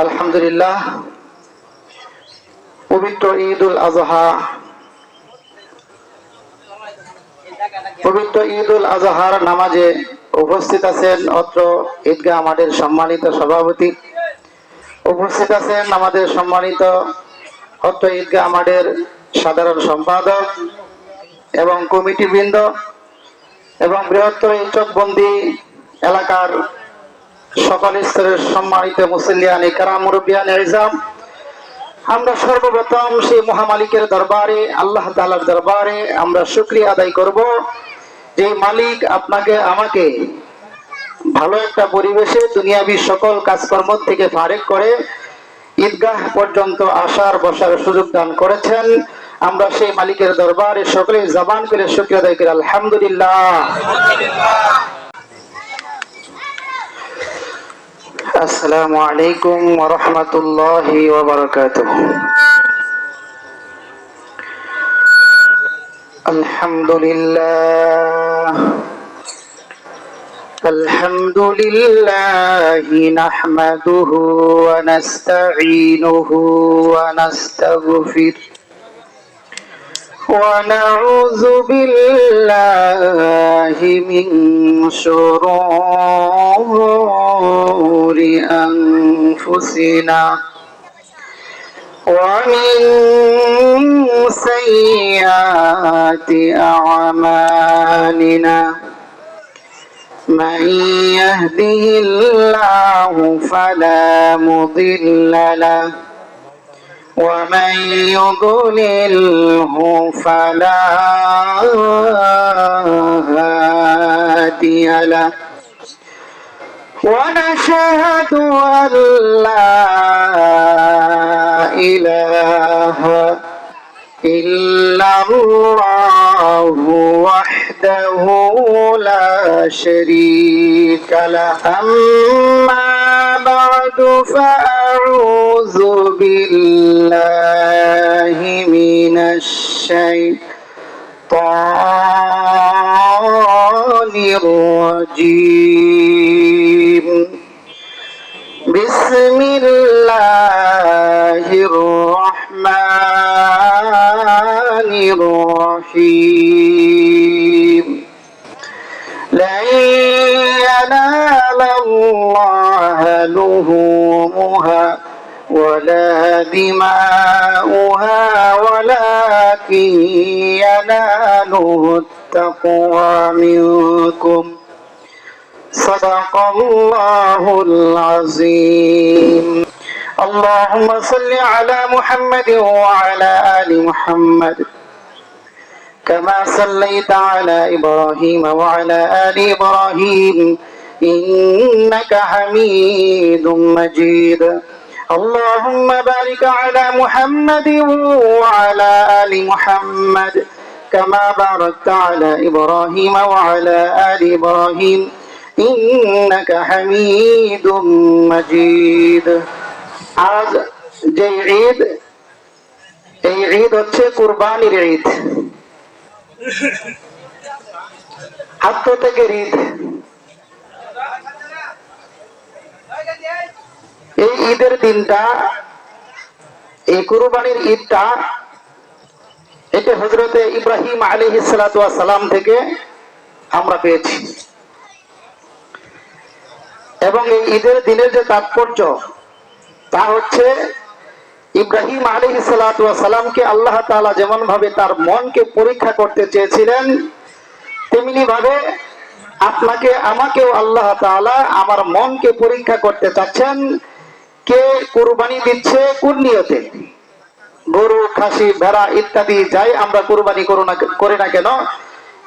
আলহামদুলিল্লাহ, পবিত্র ঈদুল আজহা আজহার নামাজে উপস্থিত আছেন অত্র ঈদগাহ মাঠের সম্মানিত সভাপতি, উপস্থিত আছেন আমাদের সম্মানিত অত্র ঈদগাহ মাঠের সাধারণ সম্পাদক এবং কমিটি বৃন্দ এবং বৃহত্তর এই চকবন্দি এলাকার সকল স্তরের সম্মানিত মুসল্লিয়ান ইকরাম, মুরব্বিয়ান ইজাম। আমরা সর্বপ্রথম সেই মহামালিকের দরবারে, আল্লাহ তাআলার দরবারে আমরা শুকরিয়া আদায় করব যে মালিক আপনাকে আমাকে ভালো একটা পরিবেশে দুনিয়াবী সকল কাজকর্ম থেকে ফারেক করে ঈদগাহ পর্যন্ত আসার বসার সুযোগ দান করেছেন। আমরা সেই মালিকের দরবারে সকলে জবান করে শুকরিয়া আদায় করি আলহামদুলিল্লাহ। আসসালামু আলাইকুম ওয়া রাহমাতুল্লাহি ওয়া বারাকাতুহু। আলহামদুলিল্লাহি নাহমাদুহু ওয়া নাস্তাঈনুহু ওয়া নাস্তাগফিরুহু ونعوذ بالله من شرور أنفسنا ومن سيئات أعمالنا من يهده الله فلا مضل له ومن يضلله فلا هادي له ونشهد أن لا إله إلا الله وحده لا شريك له أما بعد فأعوذ بالله من الشيطان الرجيم بسم الله الرحمن الرحيم لن ينال الله لحومها ولا دماؤها ولكن يناله التقوى منكم صدق الله العظيم اللهم صل على محمد وعلى آل محمد كما صليت على إبراهيم وعلى آل إبراهيم إنك حميد مجيد اللهم بارك على محمد وعلى آل محمد كما باركت على إبراهيم وعلى آل إبراهيم إنك حميد مجيد আজ যে ঈদ, এই ঈদ হচ্ছে কুরবানির ঈদ, আত্মত্যাগের ঈদ। এই ঈদের দিনটা, এই কুরবানির ঈদটা, এটা হযরতে ইব্রাহিম আলাইহিস সালাতু ওয়াস সালাম থেকে আমরা পেয়েছি। এবং এই ঈদের দিনের যে তাৎপর্য তা হচ্ছে ইব্রাহিম আলাইহিস সালাতু ওয়াস সালামকে আল্লাহ তাআলা যেমন ভাবে তার মনকে পরীক্ষা করতে চেয়েছিলেন, তেমনি ভাবে আপনাকে আমাকেও আল্লাহ তাআলা আমার মনকে পরীক্ষা করতে চাচ্ছেন। কে কুরবানি দিচ্ছে কোন নিয়তে? গরু, খাসি, ভেড়া ইত্যাদি যাই আমরা কুরবানি করি না কেন,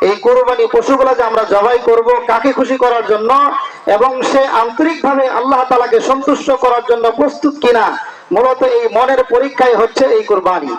এই কুরবানি পশুগুলা যে আমরা জবাই করব কাকে খুশি করার জন্য এবং সে আন্তরিকভাবে আল্লাহ তাআলাকে সন্তুষ্ট করার জন্য প্রস্তুত কিনা, মূলত এই মনের পরীক্ষাই হচ্ছে এই কুরবানি।